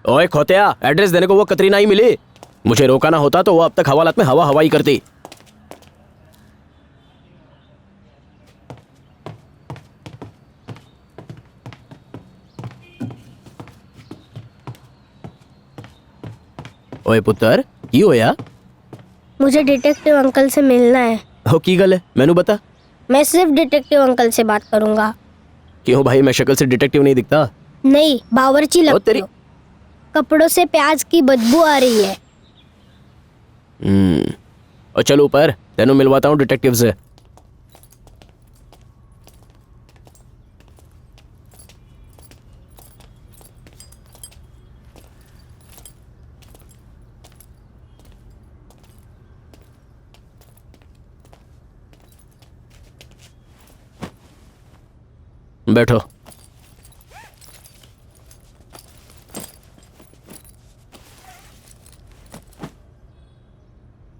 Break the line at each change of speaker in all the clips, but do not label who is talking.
ओए खोतिया, एड्रेस देने को वो कतरीना ही मिली। मुझे रोका ना होता तो वो अब तक हवालात में हवा हवाई करती। ओए पुत्र, की होया?
मुझे डिटेक्टिव अंकल से मिलना है।
हो की गल है, मैनू बता।
मैं सिर्फ डिटेक्टिव अंकल से बात करूंगा।
क्यों भाई, मैं शक्ल से डिटेक्टिव नहीं दिखता?
नहीं, बावर्ची लगते
तेरी
हो। कपड़ों से प्याज की बदबू आ रही है।
और चल ऊपर, तेनू मिलवाता हूँ डिटेक्टिव से। बैठो।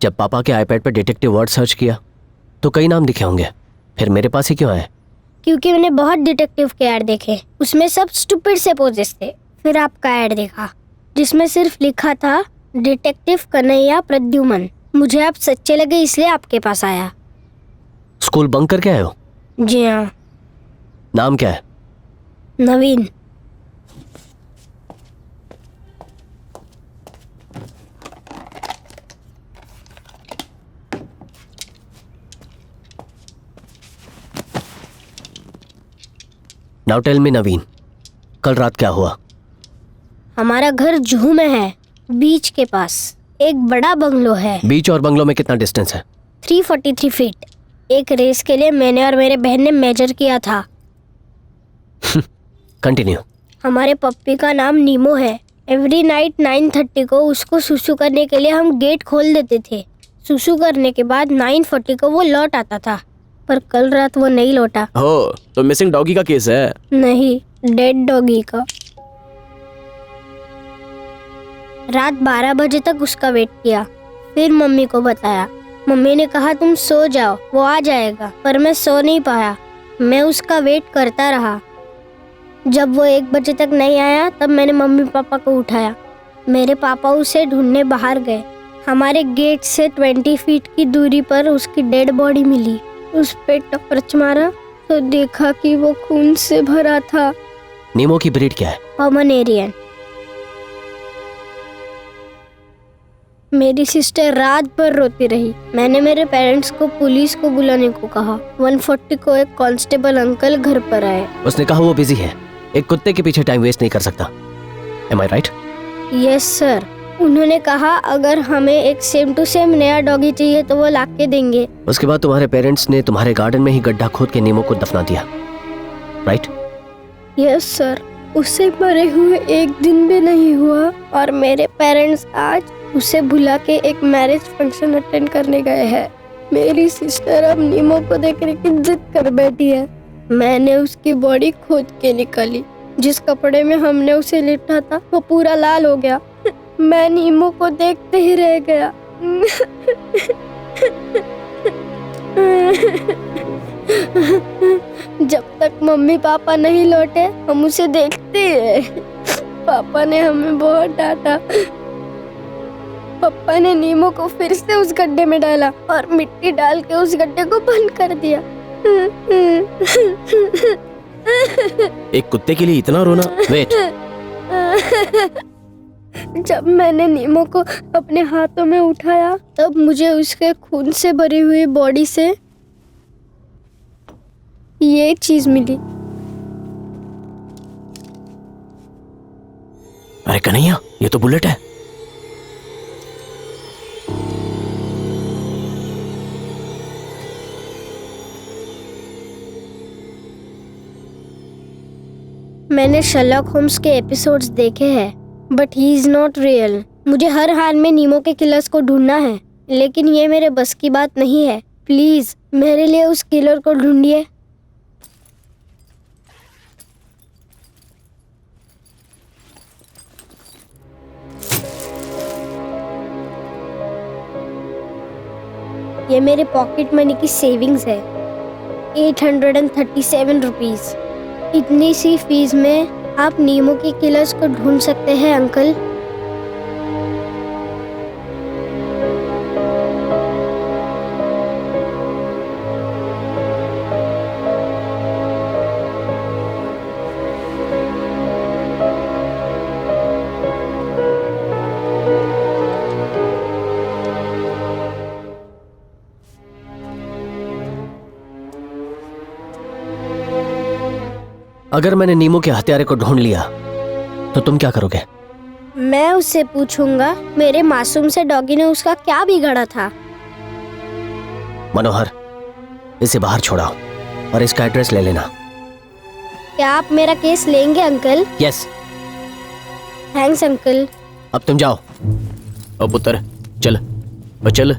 जब पापा के आईपैड पर डिटेक्टिव वर्ड सर्च किया तो कई नाम दिखे होंगे, फिर मेरे पास ही क्यों आए?
क्योंकि मैंने बहुत डिटेक्टिव के ऐड देखे, उसमें सब स्टूपिड से पोजेस थे। फिर आपका ऐड देखा जिसमें सिर्फ लिखा था डिटेक्टिव कन्हैया प्रद्युमन। मुझे आप सच्चे लगे इसलिए आपके पास आया।
स्कूल बंक करके आए हो?
जी हाँ।
नाम क्या है?
नवीन।
नाउ टेल मी नवीन, कल रात क्या हुआ?
हमारा घर जुहू में है, बीच के पास। एक बड़ा बंगलो है।
बीच और बंगलो में कितना डिस्टेंस है?
343 फीट। एक रेस के लिए मैंने और मेरे बहन ने मेजर किया था।
कंटिन्यू।
हमारे पप्पी का नाम नीमो है। एवरी नाइट 9:30 को उसको सुसु करने के लिए हम गेट खोल देते थे। सुसु करने के बाद 9:40 को वो लौट आता था, पर कल रात वो नहीं लौटा।
हो, तो मिसिंग डॉगी का केस है?
नहीं, डेड डॉगी का। रात 12 बजे तक उसका वेट किया, फिर मम्मी को बताया। मम्मी ने कहा तुम सो जाओ, वो आ जाएगा, पर मैं सो नहीं पाया। मैं उसका वेट करता रहा। जब वो 1 बजे तक नहीं आया तब मैंने मम्मी पापा को उठाया। मेरे पापा उसे ढूंढने बाहर गए। हमारे गेट से 20 फीट की दूरी पर उसकी डेड बॉडी मिली। उस पे टॉर्च मारा तो देखा कि वो खून से भरा था।
नीमो की ब्रीड क्या है?
पोमेरेनियन। मेरी सिस्टर रात भर रोती रही। मैंने मेरे पेरेंट्स को पुलिस को बुलाने को कहा। 140 को एक कांस्टेबल अंकल घर पर आए।
उसने कहा वो बिजी है, एक कुत्ते के पीछे टाइम वेस्ट नहीं कर सकता। Am I right?
Yes sir. उन्होंने कहा अगर हमें एक सेम टू सेम नया डॉगी चाहिए तो वो ला के देंगे।
उसके बाद तुम्हारे पेरेंट्स ने तुम्हारे गार्डन में ही गड्ढा खोद के नीमो को दफना दिया, राइट?
Yes sir. उसे मरे हुए 1 दिन भी नहीं हुआ और मेरे पेरेंट्स आज उसे भुला के एक मैरिज फंक्शन अटेंड करने गए हैं। मेरी सिस्टर अब नीमो को देखने की जिद कर बैठी है। मैंने उसकी बॉडी खोद के निकाली। जिस कपड़े में हमने उसे लिटा था वो पूरा लाल हो गया। मैं नीमो को देखते ही रह गया। जब तक मम्मी पापा नहीं लौटे हम उसे देखते रहे। पापा ने हमें बहुत डांटा। पापा ने नीमो को फिर से उस गड्ढे में डाला और मिट्टी डाल के उस गड्ढे को बंद कर दिया।
एक कुत्ते के लिए इतना रोना? वेट।
जब मैंने नीमो को अपने हाथों में उठाया तब मुझे उसके खून से भरी हुई बॉडी से ये चीज मिली।
अरे कन्हैया, ये तो बुलेट है।
मैंने शर्लॉक होम्स के एपिसोड्स देखे हैं, but he is not real. मुझे हर हाल में नीमो के किलर्स को ढूंढना है, लेकिन ये मेरे बस की बात नहीं है। प्लीज मेरे लिए उस किलर को ढूंढिए। ये मेरे पॉकेट मनी की सेविंग्स है, 837 रुपीज। इतनी सी फीस में आप नीमो के किलर्स को ढूंढ सकते हैं अंकल?
अगर मैंने नीमो के हत्यारे को ढूंढ लिया तो तुम क्या करोगे?
मैं उससे पूछूंगा मेरे मासूम से डॉगी ने उसका क्या बिगाड़ा था।
मनोहर, इसे बाहर छोड़ाओ और इसका एड्रेस ले लेना।
क्या आप मेरा केस लेंगे अंकल?
यस।
Thanks uncle.
अब तुम जाओ। अब पुत्र चल चल।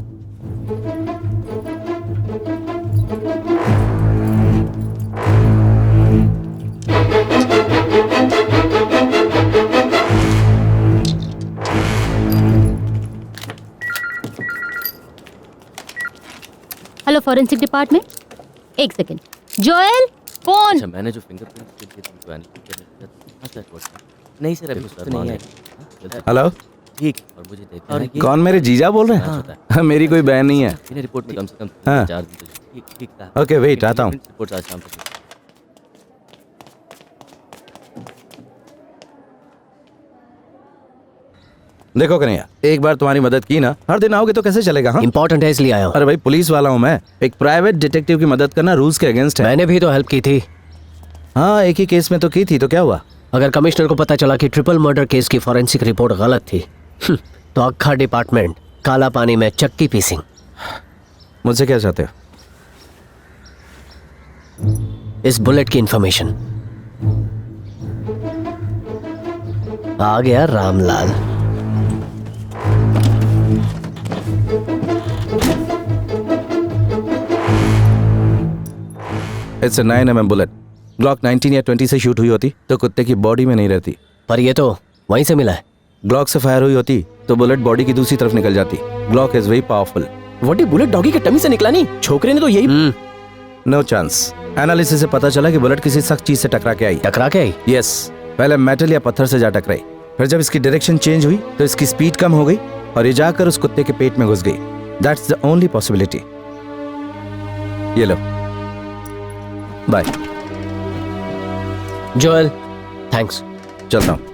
हेलो फॉरेंसिक डिपार्टमेंट, एक सेकंड। Joel phone.
अच्छा, मैंने जो फिंगरप्रिंट के लिए तुमको नहीं सर, अभी सर नहीं है।
हेलो,
ठीक। और मुझे देखना है कि
कौन मेरे जीजा बोल रहे हैं? मेरी कोई बहन नहीं है।
इन्हें रिपोर्ट में कम से कम
हाँ।
4 दिन तो ठीक ठीक था।
ओके वेट, आता हूँ।
रिपोर्ट आज शाम तक।
देखो कन्हैया, एक बार तुम्हारी मदद की ना, हर दिन आओगे तो कैसे चलेगा? हाँ,
इंपॉर्टेंट है इसलिए आया हूँ।
अरे भाई, पुलिस वाला हूँ मैं। एक प्राइवेट डिटेक्टिव की मदद करना रूल्स के अगेंस्ट है।
मैंने भी तो हेल्प की थी।
हाँ, एक ही केस में तो की थी, तो क्या हुआ?
अगर कमिश्नर को पता चला कि ट्रिपल मर्डर केस की फॉरेंसिक रिपोर्ट गलत थी तो अक्खा डिपार्टमेंट काला पानी में चक्की पीसिंग।
मुझसे क्या चाहते हो?
इस बुलेट की इंफॉर्मेशन। आ गया Ramlal.
It's 9mm bullet. Glock 19 या 20 से शूट हुई होती तो कुत्ते की बॉडी में नहीं रहती।
पर ये तो वहीं से मिला है।
ग्लॉक से फायर हुई होती तो बुलेट बॉडी की दूसरी तरफ निकल जाती। Glock is very powerful.
What ये बुलेट डॉगी के टमी से निकला नहीं? छोकरे ने तो यही
नो चांस। एनालिसिस से पता चला कि बुलेट किसी सख्त चीज से टकरा के आई।
टकरा के आई?
यस, पहले मेटल या पत्थर से जा टकराई, फिर जब इसकी डायरेक्शन चेंज हुई तो इसकी स्पीड कम हो गई और ये जाकर उस कुत्ते के पेट में घुस गई। That's the only possibility. ये लो, बाय।
Joel, thanks.
चलता हूँ।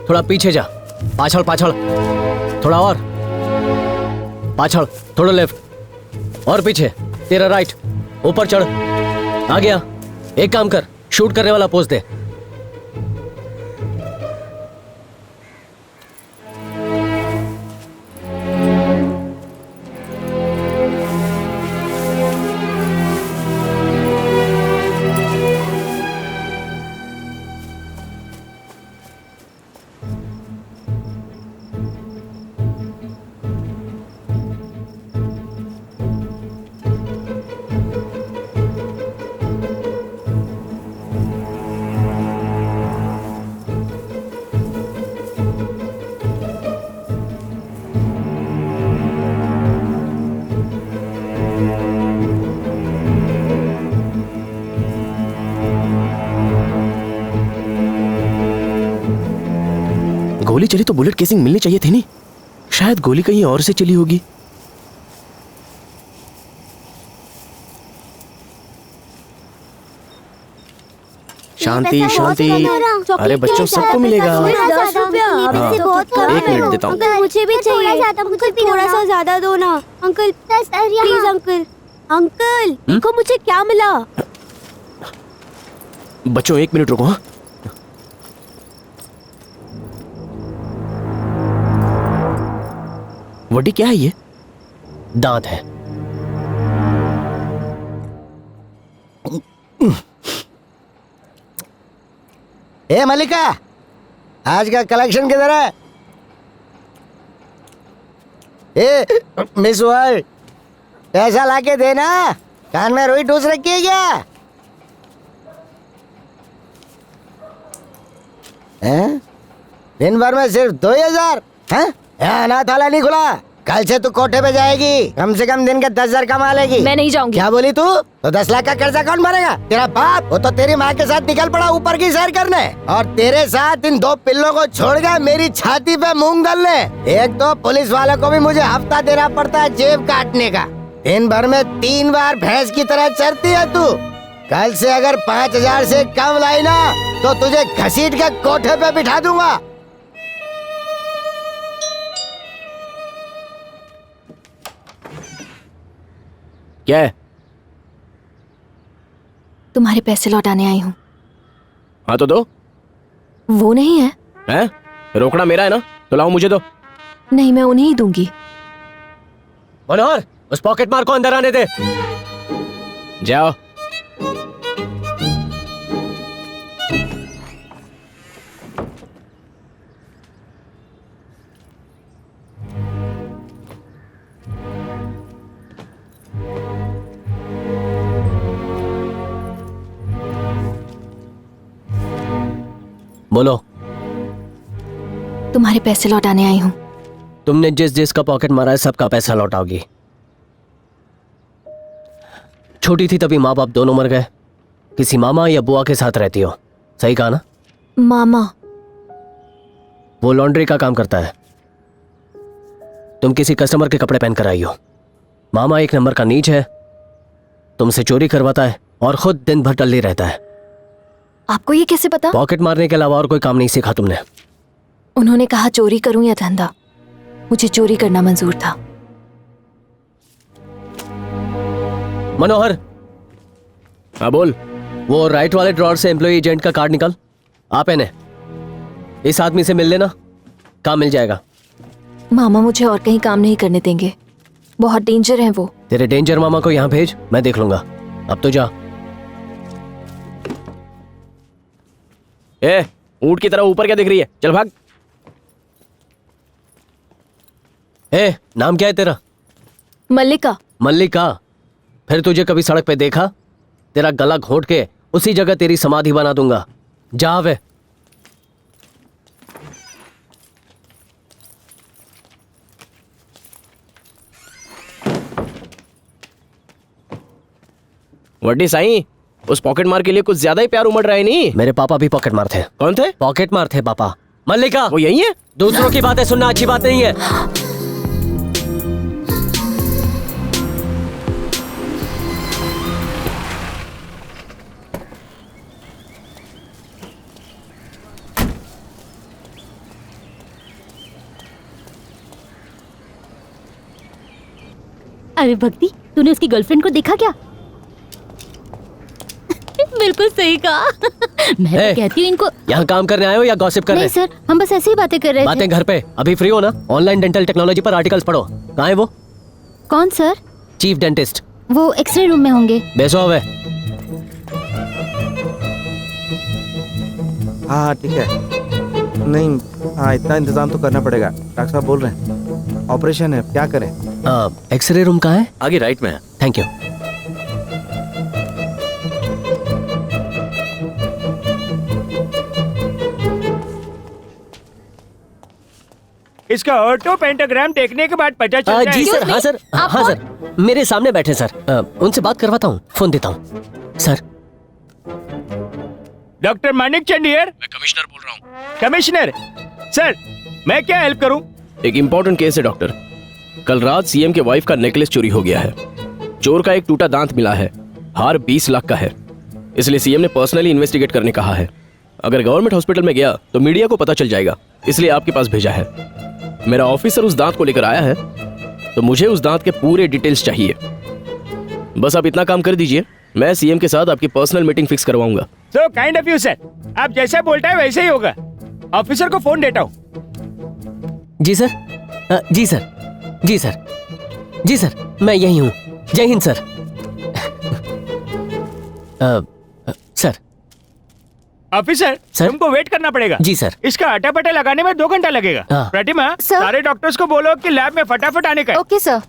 थोड़ा पीछे जा। पाछड़ पाछड़, थोड़ा और पाछड़, थोड़ा लेफ्ट और पीछे। तेरा राइट, ऊपर चढ़। आ गया। एक काम कर, शूट करने वाला पोज दे।
गोली चली तो बुलेट केसिंग मिलनी चाहिए थी नहीं? शायद गोली कहीं और से चली होगी। शांति शांति। अरे बच्चों, सबको मिलेगा।
10 रुपया बहुत कम है।
1 मिनट देता हूँ।
अंकल मुझे भी चाहिए। अंकल थोड़ा सा ज्यादा दो ना अंकल, प्लीज अंकल। अंकल देखो मुझे क्या मिला।
बच्चों 1 मिनट रुको। हाँ वड्डी क्या है ये?
दांत है।
ए मल्लिका, आज का कलेक्शन किधर है? ए मिस वर्ल्ड, पैसा लाके देना। कान में रुई ठूस रखी है क्या? हैं? दिन भर में सिर्फ 2000? हैं? यहाँ अनाथालय नहीं खुला। कल से तू कोठे पे जाएगी, कम से कम दिन के 10,000 कमा लेगी।
मैं नहीं जाऊंगी।
क्या बोली तू? तो 10 लाख का कर्जा कौन भरेगा? तेरा बाप। वो तो तेरी माँ के साथ निकल पड़ा ऊपर की सैर करने, और तेरे साथ इन 2 पिल्लों को छोड़ गया मेरी छाती पे मूंग दलने। एक तो पुलिस वालों को भी मुझे हफ्ता देना पड़ता है जेब काटने का। दिन भर में 3 बार भैंस की तरह चरती है तू। कल से अगर 5,000 से कम लाई ना तो तुझे घसीट के कोठे पे बिठा दूंगा।
क्या है?
तुम्हारे पैसे लौटाने आई हूँ।
हाँ तो दो।
वो नहीं है।
हैं? रोकड़ा मेरा है ना, तो लाओ मुझे दो।
नहीं, मैं उन्हें ही दूंगी।
मनोहर, उस पॉकेट मार को अंदर आने दे।
जाओ।
बोलो।
तुम्हारे पैसे लौटाने आई हूँ।
तुमने जिस जिसका पॉकेट मारा है सबका पैसा लौटाओगी। छोटी थी तभी माँ बाप दोनों मर गए। किसी मामा या बुआ के साथ रहती हो, सही कहा ना?
मामा।
वो लॉन्ड्री का काम करता है, तुम किसी कस्टमर के कपड़े पहन कर आई हो। मामा 1 नंबर का नीच है, तुमसे चोरी करवाता है और खुद दिन भर टल्ली रहता है।
आपको ये कैसे पता?
पॉकेट मारने के अलावा और कोई काम नहीं सीखा तुमने।
उन्होंने कहा चोरी करूं या धंधा, मुझे चोरी करना मंजूर था।
मनोहर।
हाँ बोल।
वो राइट वाले ड्रॉर से एम्प्लॉय एजेंट का कार्ड निकाल। आप इन्हें इस आदमी से मिल लेना, काम मिल जाएगा।
मामा मुझे और कहीं काम नहीं करने देंगे, बहुत डेंजर है वो।
तेरे डेंजर मामा को यहाँ भेज, मैं देख लूंगा। अब तो जा।
ए, ऊंट की तरह ऊपर क्या दिख रही है? चल भाग।
ए, नाम क्या है तेरा?
मल्लिका।
मल्लिका? फिर तुझे कभी सड़क पे देखा? तेरा गला घोट के उसी जगह तेरी समाधि बना दूंगा। जा वे।
वड्डी साईं, उस पॉकेट मार के लिए कुछ ज्यादा ही प्यार उमड़ रहा है नहीं?
मेरे पापा भी पॉकेट मार थे।
कौन थे?
पॉकेट मार थे पापा। मल्लिका,
वो यही है?
दूसरों की बातें सुनना अच्छी बात नहीं है।
अरे भक्ति, तूने उसकी गर्लफ्रेंड को देखा क्या? बिल्कुल सही कहा। मैं तो कहती हूँ इनको।
यहाँ काम करने आए हो या गॉसिप कर रहे?
नहीं सर, हम बस ऐसे ही बातें कर रहे थे।
बातें घर पे। अभी फ्री हो ना? ऑनलाइन डेंटल टेक्नोलॉजी पर आर्टिकल्स पढ़ो। कहाँ है वो?
कौन सर?
Chief dentist.
वो एक्सरे रूम में होंगे।
बेसो हवे।
हाँ ठीक है। नहीं, हाँ इतना इंतजाम तो करना पड़ेगा। डॉक्टर साहब बोल रहे हैं ऑपरेशन है, क्या करें?
एक्सरे रूम कहाँ है?
आगे राइट में है।
Thank you.
इसका ऑटो पेंटाग्राम देखने के बाद पता चलता है।
जी सर। हाँ सर। हाँ सर, मेरे सामने बैठे सर। उनसे बात करवाता हूँ, फोन देता हूँ sir.
Doctor Manik Chand here.
मैं कमिश्नर बोल रहा हूँ।
कमिश्नर सर, मैं क्या हेल्प करूँ?
एक इम्पोर्टेंट केस है डॉक्टर। कल रात सीएम के वाइफ का नेकलेस चोरी हो गया है। चोर का एक टूटा दांत मिला है। हार 20 लाख का है। इसलिए सीएम ने पर्सनली इन्वेस्टिगेट करने कहा है। अगर गवर्नमेंट हॉस्पिटल में गया तो मीडिया को पता चल जाएगा, इसलिए आपके पास भेजा है। मेरा ऑफिसर उस दांत को लेकर आया है, तो मुझे उस दांत के पूरे डिटेल्स चाहिए। बस आप इतना काम कर दीजिए, मैं सीएम के साथ आपकी पर्सनल मीटिंग फिक्स करवाऊंगा।
So kind of you sir, आप जैसे बोलता है वैसे ही होगा। ऑफिसर को फोन देता हूँ।
जी सर, जी सर, जी सर, जी सर, मैं यही हूँ। जय Hind sir. Sir.
Officer,
sir?
तुमको वेट करना पड़ेगा।
जी सर।
इसका आटा पटा लगाने में 2 घंटा लगेगा।
हाँ।
प्रतिमा,
सर?
सारे डॉक्टर्स को बोलो कि लैब में फटाफट आने का है।
Okay sir.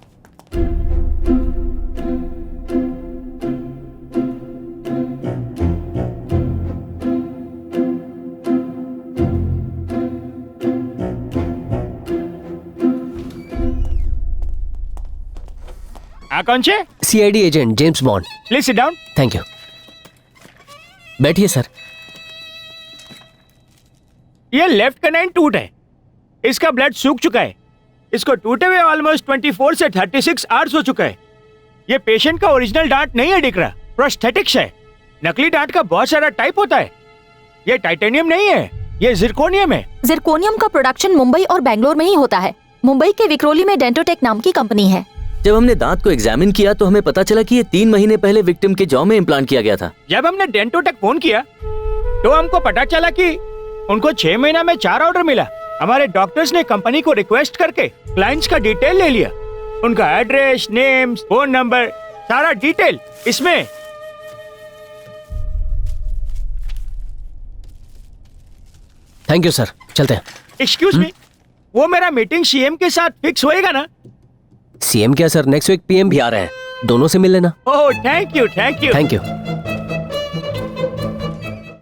कौन से?
CID agent James bond.
Please sit down.
Thank you. बैठिए सर।
ये लेफ्ट कैनाइन टूट है, इसका ब्लड सूख चुका है। इसको टूटे हुए ऑलमोस्ट 24 से 36 आवर्स हो चुका है। ये पेशेंट का ओरिजिनल दांत नहीं है दिख रहा, प्रोस्थेटिक्स है। नकली दांत का बहुत सारा टाइप होता है। ये टाइटेनियम नहीं है, ये जिरकोनियम है।
जिरकोनियम का प्रोडक्शन मुंबई और बेंगलोर में ही होता है। मुंबई के विक्रोली में डेंटोटेक नाम की कंपनी है।
जब हमने दांत को एग्जामिन किया तो हमें पता चला कि ये 3 महीने पहले विक्टिम के जॉ में इम्प्लांट किया गया था।
जब हमने डेंटोटेक फोन किया तो हमको पता चला कि उनको 6 महीना में 4 ऑर्डर मिला। हमारे डॉक्टर्स ने कंपनी को रिक्वेस्ट करके क्लाइंट्स का डिटेल ले लिया, उनका एड्रेस, नेम, फोन नंबर, सारा डिटेल इसमें।
थैंक यू सर, चलते हैं।
एक्सक्यूज मी, वो मेरा मीटिंग सीएम के साथ फिक्स होएगा ना?
सीएम क्या सर, नेक्स्ट वीक पीएम भी आ रहे हैं, दोनों से मिल लेना।
Oh thank you, thank you.
Thank you.